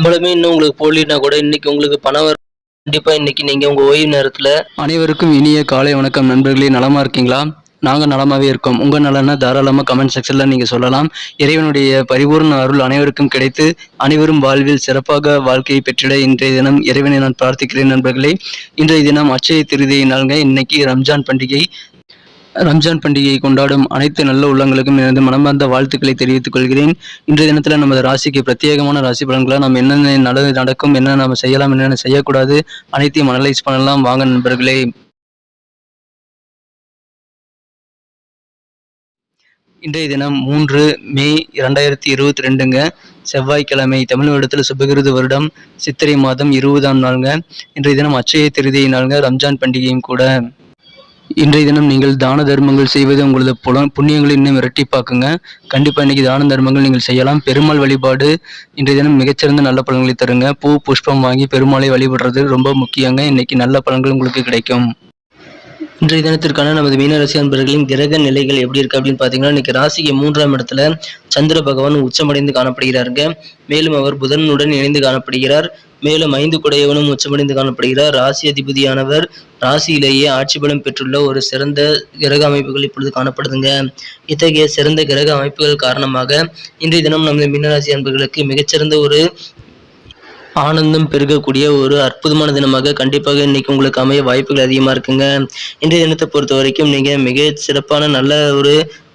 சம்பளமே இன்னும் உங்களுக்கு போடலைன்னா கூட இன்னைக்கு உங்களுக்கு பணம் வரும். கண்டிப்பா இன்னைக்கு நீங்க உங்க ஓய்வு நேரத்துல அனைவருக்கும் இனிய காலை வணக்கம் நண்பர்களே. நலமா இருக்கீங்களா? நாங்க நலமாவே இருக்கோம். உங்க நலனை தாராளமா கமெண்ட் செக்ஷன்ல நீங்க சொல்லலாம். இறைவனுடைய பரிபூர்ண அருள் அனைவருக்கும் கிடைத்து அனைவரும் வாழ்வில் சிறப்பாக வாழ்க்கையை பெற்றிட இன்றைய தினம் இறைவனை நான் பிரார்த்திக்கிறேன் நண்பர்களே. இன்றைய தினம் அட்சய திருதியை நாளுங்க. இன்னைக்கு ரம்ஜான் பண்டிகையை கொண்டாடும் அனைத்து நல்ல உள்ளங்களுக்கும் எனது மனமார்ந்த வாழ்த்துக்களை தெரிவித்துக் கொள்கிறேன். இன்றைய தினத்துல நமது ராசிக்கு பிரத்யேகமான ராசி பலன்களை நம்ம என்னென்ன நல்லது நடக்கும், என்ன நம்ம செய்யலாம், என்னென்ன செய்யக்கூடாது, அனைத்தையும் அனலைஸ் பண்ணலாம். வாங்க நண்பர்களே. இன்றைய தினம் 3 மே 2022ங்க, செவ்வாய்க்கிழமை. தமிழ் வருடத்தில் சுபகிருது வருடம் சித்திரை மாதம் 20ஆம் நாளுங்க. இன்றைய தினம் அட்சய திருதியை நாளுங்க, ரம்ஜான் பண்டிகையும் கூட. இன்றைய தினம் நீங்கள் தான தர்மங்கள் செய்வது உங்களது புண்ணியங்களை இன்னும் இரட்டிப்பாக்குங்க. கண்டிப்பாக இன்னைக்கு தான தர்மங்கள் நீங்கள் செய்யலாம். பெருமாள் வழிபாடு இன்றைய தினம் மிகச்சிறந்த நல்ல பலன்களை தருங்க. பூ புஷ்பம் வாங்கி பெருமாளை வழிபடுறது ரொம்ப முக்கியங்க. இன்னைக்கு நல்ல பலன்கள் உங்களுக்கு கிடைக்கும். இன்றைய தினத்திற்கான நமது மீனராசி அன்பர்களின் கிரக நிலைகள் எப்படி இருக்கு அப்படின்னு பாத்தீங்கன்னா, இன்னைக்கு ராசிக்கு 3ஆம் இடத்துல சந்திர பகவான் உச்சமடைந்து காணப்படுகிறாருங்க. மேலும் அவர் புதனுடன் இணைந்து காணப்படுகிறார். மேலும் 5 குடையவனும் உச்சமடைந்து காணப்படுகிறார். ராசி அதிபதியானவர் ராசியிலேயே ஆட்சி பலம் பெற்றுள்ள ஒரு சிறந்த கிரக அமைப்புகள் இப்பொழுது காணப்படுதுங்க. இத்தகைய சிறந்த கிரக அமைப்புகள் காரணமாக இன்றைய தினம் நமது மீனராசி அன்பர்களுக்கு மிகச்சிறந்த ஒரு ஆனந்தம் பெருகக்கூடிய ஒரு அற்புதமான தினமாக கண்டிப்பாக இன்னைக்கு உங்களுக்கு அமைய வாய்ப்புகள் அதிகமா இருக்குங்க. இன்றைய தினத்தை பொறுத்த வரைக்கும் நீங்க மிக சிறப்பான நல்ல ஒரு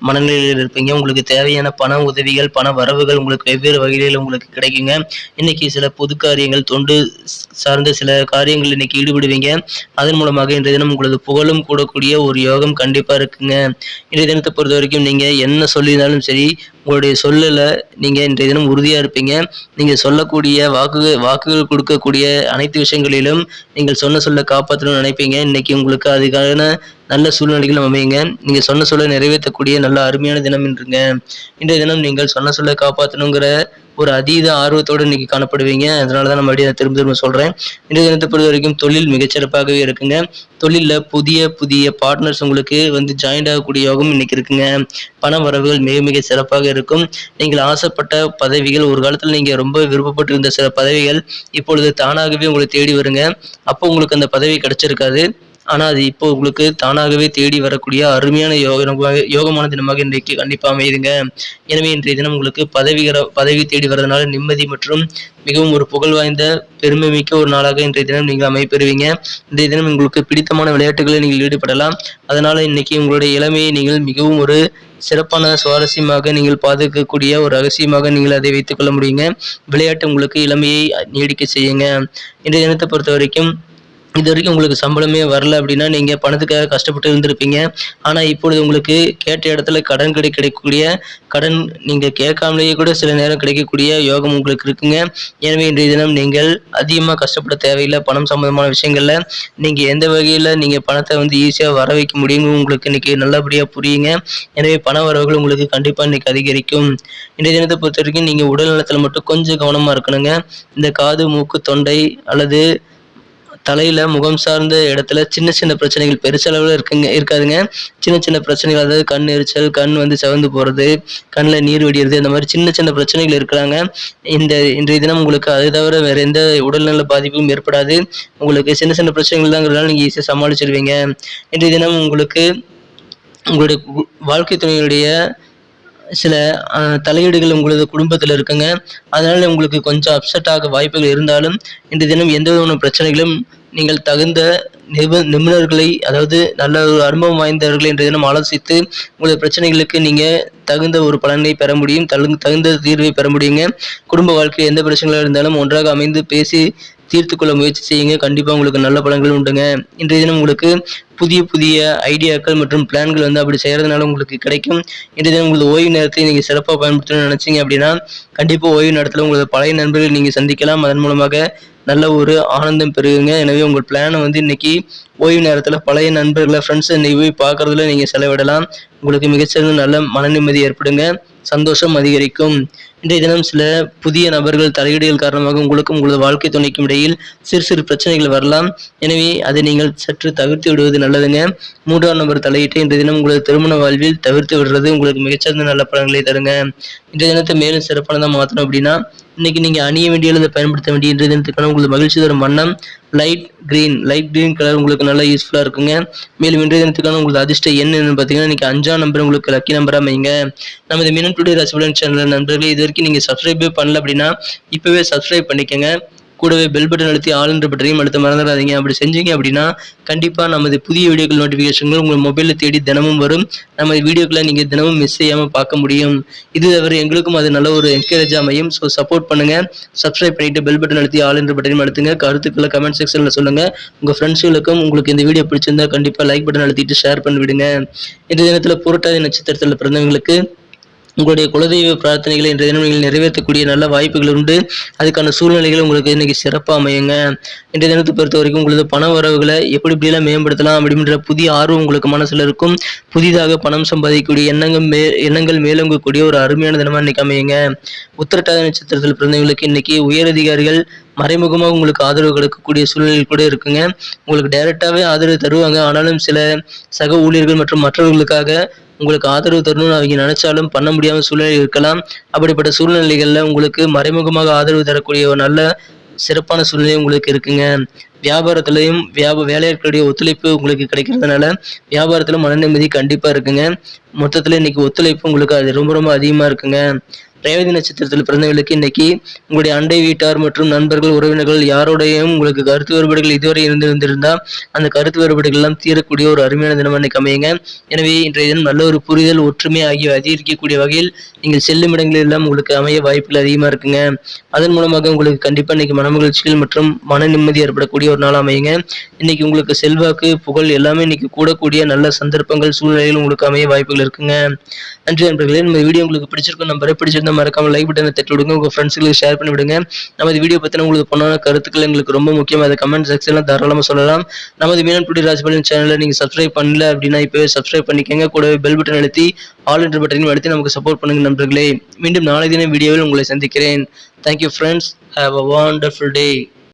மனநிலையில் இருப்பீங்க. உங்களுக்கு தேவையான பண உதவிகள், பண வரவுகள் உங்களுக்கு வெவ்வேறு வகைகளில் உங்களுக்கு கிடைக்குங்க. இன்னைக்கு சில பொது காரியங்கள், தொண்டு சார்ந்த சில காரியங்கள் இன்னைக்கு ஈடுபடுவீங்க. அதன் மூலமாக இன்றைய தினம் உங்களது புகழும் கூடக்கூடிய ஒரு யோகம் கண்டிப்பா இருக்குங்க. இன்றைய தினத்தை பொறுத்த வரைக்கும் நீங்க என்ன சொல்லியிருந்தாலும் சரி, உங்களுடைய சொல்லல நீங்க இன்றைய தினம் உறுதியா இருப்பீங்க. நீங்க சொல்லக்கூடிய வாக்குகள் கொடுக்கக்கூடிய அனைத்து விஷயங்களிலும் நீங்கள் சொன்ன சொல்ல காப்பாற்றணும்னு நினைப்பீங்க. இன்னைக்கு உங்களுக்கு அதுக்கான நல்ல சூழ்நிலைகள் அமையுங்க. நீங்க சொன்ன சொல்ல நிறைவேற்றக்கூடிய நல்ல அருமையான தினம் என்றுங்க. இன்றைய தினம் நீங்கள் சொன்ன சொல்ல காப்பாற்றணுங்கிற ஒரு அதீத ஆர்வத்தோடு இன்னைக்கு காணப்படுவீங்க. அதனாலதான் நம்ம அப்படியே திரும்ப சொல்றேன். இன்றைய தினத்தை பொறுத்த வரைக்கும் தொழில் மிகச்சிறப்பாகவே இருக்குங்க. தொழில்ல புதிய பார்ட்னர்ஸ் உங்களுக்கு ஜாயின்ட் ஆகக்கூடிய யோகம் இன்னைக்கு இருக்குங்க. பண வரவுகள் மிக மிக சிறப்பாக இருக்கும். நீங்கள் ஆசைப்பட்ட பதவிகள், ஒரு காலத்துல நீங்க ரொம்ப விருப்பப்பட்டு இருந்த சில பதவிகள் இப்பொழுது தானாகவே உங்களை தேடி வருங்க. அப்போ உங்களுக்கு அந்த பதவி கிடைச்சிருக்காது. ஆனா அது இப்போ உங்களுக்கு தானாகவே தேடி வரக்கூடிய அருமையான யோகமான தினமாக இன்றைக்கு கண்டிப்பா அமையுதுங்க. எனவே இன்றைய தினம் உங்களுக்கு பதவி தேடி வர்றதுனால நிம்மதி மற்றும் மிகவும் ஒரு புகழ் வாய்ந்த பெருமை மிக்க ஒரு நாளாக இன்றைய தினம் நீங்கள் அமைப்பெறுவீங்க. இன்றைய தினம் உங்களுக்கு பிடித்தமான விளையாட்டுகளில் நீங்கள் ஈடுபடலாம். அதனால இன்னைக்கு உங்களுடைய இளமையை நீங்கள் மிகவும் ஒரு சிறப்பான சுவாரஸ்யமாக நீங்கள் பாதுகாக்கக்கூடிய ஒரு ரகசியமாக நீங்கள் அதை வைத்துக் கொள்ள முடியுங்க. விளையாட்டு உங்களுக்கு இளமையை நீடிக்க செய்யுங்க. இன்றைய தினத்தை பொறுத்த வரைக்கும் இது வரைக்கும் உங்களுக்கு சம்பளமே வரல அப்படின்னா நீங்க பணத்துக்காக கஷ்டப்பட்டு இருந்திருப்பீங்க. ஆனா இப்பொழுது உங்களுக்கு கேட்ட இடத்துல கடன் கிடைக்கக்கூடிய, கடன் நீங்க கேட்காமலேயே கூட சில நேரம் கிடைக்கக்கூடிய யோகம் உங்களுக்கு இருக்குங்க. எனவே இன்றைய தினம் நீங்கள் அதிகமா கஷ்டப்பட தேவையில்லை. பணம் சம்பந்தமான விஷயங்கள்ல நீங்க எந்த வகையில நீங்க பணத்தை ஈஸியா வர வைக்க முடியும்னு உங்களுக்கு இன்னைக்கு நல்லபடியா புரியுங்க. எனவே பண வரவுகள் உங்களுக்கு கண்டிப்பா இன்னைக்கு அதிகரிக்கும். இன்றைய தினத்தை பொறுத்த வரைக்கும் நீங்க உடல் நலத்துல மட்டும் கொஞ்சம் கவனமா இருக்கணுங்க. இந்த காது, மூக்கு, தொண்டை அல்லது தலையில முகம் சார்ந்த இடத்துல சின்ன சின்ன பிரச்சனைகள் பெருசளவில் இருக்காதுங்க. சின்ன சின்ன பிரச்சனைகள், அதாவது கண் எரிச்சல், கண் சிவந்து போறது, கண்ணில் நீர் வடிகிறது, இந்த மாதிரி சின்ன சின்ன பிரச்சனைகள் இருக்கிறாங்க. இன்றைய தினம் உங்களுக்கு அதை தவிர வேற எந்த உடல்நல பாதிப்பும் ஏற்படாது. உங்களுக்கு சின்ன சின்ன பிரச்சனைகள் தாங்கிறதுனால நீங்க ஈஸியாக சமாளிச்சிருவீங்க. இன்றைய தினம் உங்களுக்கு உங்களுடைய வாழ்க்கை துணையுடைய சில தலையீடுகள் உங்களது குடும்பத்துல இருக்குங்க. அதனால உங்களுக்கு கொஞ்சம் அப்செட் ஆக வாய்ப்புகள் இருந்தாலும் இன்றைய தினம் எந்த விதமான பிரச்சனைகளும் நீங்கள் தகுந்த நிபுணர்களை, அதாவது நல்ல ஒரு அனுபவம் வாய்ந்தவர்களை இன்றைய தினம் ஆலோசித்து உங்களது பிரச்சனைகளுக்கு நீங்க தகுந்த ஒரு பலனை பெற முடியும், தகுந்த தீர்வை பெற முடியுங்க. குடும்ப வாழ்க்கையில் எந்த பிரச்சனைகள் இருந்தாலும் ஒன்றாக அமைந்து பேசி தீர்த்து கொள்ள முயற்சி செய்யுங்க. கண்டிப்பா உங்களுக்கு நல்ல பலன்கள் உண்டுங்க. இன்றைய தினம் உங்களுக்கு புதிய ஐடியாக்கள் மற்றும் பிளான்கள் அப்படி செய்யறதுனால உங்களுக்கு கிடைக்கும். இன்றைய தினம் உங்களது ஓய்வு நேரத்தை நீங்க சிறப்பாக பயன்படுத்தணும்னு நினைச்சீங்க அப்படின்னா கண்டிப்பா ஓய்வு நேரத்துல உங்களது பழைய நண்பர்கள் நீங்க சந்திக்கலாம். அதன் மூலமாக நல்ல ஒரு ஆனந்தம் பெறுவீங்க. எனவே உங்கள் பிளானை இன்னைக்கு ஓய்வு நேரத்துல பழைய நண்பர்களை, ஃப்ரெண்ட்ஸ் இன்னைக்கு போய் பார்க்கறதுல நீங்க செலவிடலாம். உங்களுக்கு மிகச்சிறந்த நல்ல மன நிம்மதி ஏற்படுங்க. சந்தோஷம் அதிகரிக்கும். இன்றைய தினம் சில புதிய நபர்கள் தலையீடுகள் காரணமாக உங்களுக்கும் உங்களது வாழ்க்கை துணைக்கும் இடையில் சிறு பிரச்சனைகள் வரலாம். எனவே அதை நீங்கள் சற்று தவிர்த்து விடுவது நல்லதுங்க. 3ஆம் நபர் தலையீட்டை இன்றைய தினம் உங்களது திருமண வாழ்வில் தவிர்த்து விடுறது உங்களுக்கு மிகச்சிறந்த நல்ல பலன்களை தருங்க. இன்றைய தினத்தை மேலும் சிறப்பானதாக மாற்றணும் அப்படின்னா இன்னைக்கு நீங்க அணிய வேண்டிய அல்லது பயன்படுத்த வேண்டிய இன்றைய தினத்துக்கான உங்களுக்கு மகிழ்ச்சி தரும் வண்ணம் லைட் கிரீன் கலர் உங்களுக்கு நல்லா யூஸ்ஃபுல்லா இருக்குங்க. மேலும் இன்றைய தினத்துக்கான உங்களுக்கு அதிர்ஷ்ட எண் என்னன்னு பார்த்தீங்கன்னா இன்னைக்கு 5ஆம் நம்பர் உங்களுக்கு லக்கி நம்பரா அமைங்க. நமது மினன் டுடே ராசி பலன் சேனல் நண்பர்களே, இது வரைக்கும் நீங்க சப்ஸ்கிரைபே பண்ணல அப்படின்னா இப்பவே சப்ஸ்கிரைப் பண்ணிக்கங்க. கூடவே பெல் பட்டன் அழுத்தி ஆல் என்ற பட்டனையும் அழுத்த மறந்துடாதீங்க. அப்படி செஞ்சீங்க அப்படின்னா கண்டிப்பா நமது புதிய வீடியோக்கள் நோட்டிபிகேஷன்கள் உங்கள் மொபைல்ல தேடி தினமும் வரும். நம்ம வீடியோக்களை நீங்க தினமும் மிஸ் செய்யாம பார்க்க முடியும். இது தவிர எங்களுக்கும் அது நல்ல ஒரு என்கரேஜ் அமையும். ஸோ சப்போர்ட் பண்ணுங்க. சப்ஸ்கிரைப் பண்ணிட்டு பெல் பட்டன் அழுத்தி ஆல் என்ற பட்டனையும் அழுத்துங்க. கருத்துக்களை கமெண்ட் செக்ஷன்ல சொல்லுங்க. உங்க ஃப்ரெண்ட்ஸுகளுக்கும் உங்களுக்கு இந்த வீடியோ பிடிச்சிருந்தா கண்டிப்பா லைக் பட்டன் அழுத்திட்டு ஷேர் பண்ணி விடுங்க. இந்த தினத்துல புரட்டாதி நட்சத்திரத்தில் பிறந்தவங்களுக்கு உங்களுடைய குலதெய்வ பிரார்த்தனைகளை இன்றைய தினம் நீங்கள் நிறைவேற்றக்கூடிய நல்ல வாய்ப்புகள் உண்டு. அதுக்கான சூழ்நிலைகள் உங்களுக்கு இன்னைக்கு சிறப்பாக அமையுங்க. இன்றைய தினத்தை பொறுத்த வரைக்கும் உங்களது பண வரவுகளை எப்படிலாம் மேம்படுத்தலாம் அப்படின்ற புதிய ஆர்வம் உங்களுக்கு மனசுல இருக்கும். புதிதாக பணம் சம்பாதிக்கக்கூடிய எண்ணங்கள் மேலோங்கக்கூடிய ஒரு அருமையான தினமா இன்னைக்கு அமையுங்க. உத்திரட்டாதி நட்சத்திரத்தில் பிறந்தவங்களுக்கு இன்னைக்கு உயரதிகாரிகள் மறைமுகமாக உங்களுக்கு ஆதரவு கொடுக்கக்கூடிய சூழ்நிலை கூட இருக்குங்க. உங்களுக்கு டைரக்டாவே ஆதரவு தருவாங்க. ஆனாலும் சில சக ஊழியர்கள் மற்றும் மற்றவர்களுக்காக உங்களுக்கு ஆதரவு தரணும்னு அவங்க நினைச்சாலும் பண்ண முடியாம சூழ்நிலை இருக்கலாம். அப்படிப்பட்ட சூழ்நிலைகள்ல உங்களுக்கு மறைமுகமாக ஆதரவு தரக்கூடிய ஒரு நல்ல சிறப்பான சூழ்நிலை உங்களுக்கு இருக்குங்க. வியாபாரத்திலையும் வேலையாட்களுடைய ஒத்துழைப்பு உங்களுக்கு கிடைக்கிறதுனால வியாபாரத்துல மன நிம்மதி கண்டிப்பா இருக்குங்க. மொத்தத்துல இன்னைக்கு ஒத்துழைப்பு உங்களுக்கு அது ரொம்ப அதிகமா இருக்குங்க. ரேவதி நட்சத்திரத்தில் பிறந்தவர்களுக்கு இன்னைக்கு உங்களுடைய அண்டை வீட்டார் மற்றும் நண்பர்கள் உறவினர்கள் யாரோடையும் உங்களுக்கு கருத்து வேறுபாடுகள் இதுவரை இருந்திருந்தா அந்த கருத்து வேறுபாடுகள் எல்லாம் தீரக்கூடிய ஒரு அருமையான தினம் இன்னைக்கு அமையுங்க. எனவே இன்றைய தினம் நல்ல ஒரு புரிதல் ஒற்றுமை ஆகிய அதிகரிக்கக்கூடிய வகையில் நீங்கள் செல்லும் இடங்களில் எல்லாம் உங்களுக்கு அமைய வாய்ப்புகள் அதிகமா இருக்குங்க. அதன் மூலமாக உங்களுக்கு கண்டிப்பா இன்னைக்கு மனமகிழ்ச்சிகள் மற்றும் மன நிம்மதி ஏற்படக்கூடிய ஒரு நாள் அமையுங்க. இன்னைக்கு உங்களுக்கு செல்வாக்கு புகழ் எல்லாமே இன்னைக்கு கூடக்கூடிய நல்ல சந்தர்ப்பங்கள் சூழ்நிலைகள் உங்களுக்கு அமைய வாய்ப்புகள் இருக்குங்க. நன்றி நண்பர்களே. நம்ம வீடியோ உங்களுக்கு பிடிச்சிருக்கும் நம்பரை பிடிச்சிருந்தா மறக்காம லைக் பட்டனை தட்டி விடுங்க. உங்க ஃப்ரெண்ட்ஸ்களுக்கு ஷேர் பண்ணி விடுங்க. நமது வீடியோ பத்தின உங்களுக்கு பொண்ணான கருத்துக்கள் எங்களுக்கு ரொம்ப முக்கியம். அதை கமெண்ட் செக்ஷன்ல தாராளமா சொல்லலாம். நமது மீனன் டுடே ராசி பலன் சேனலை நீங்க சப்ஸ்கிரைப் பண்ணல அப்படின்னா இப்பவே சப்ஸ்கிரைப் பண்ணிக்கங்க. கூடவே பெல் பட்டன் அழுத்தி ஆல் என்ற பட்டனையும் அழுத்தி நமக்கு சப்போர்ட் பண்ணுங்க நண்பர்களே. மீண்டும் நாளை தின வீடியோவில் உங்களை சந்திக்கிறேன். Thank you friends. Have a wonderful day.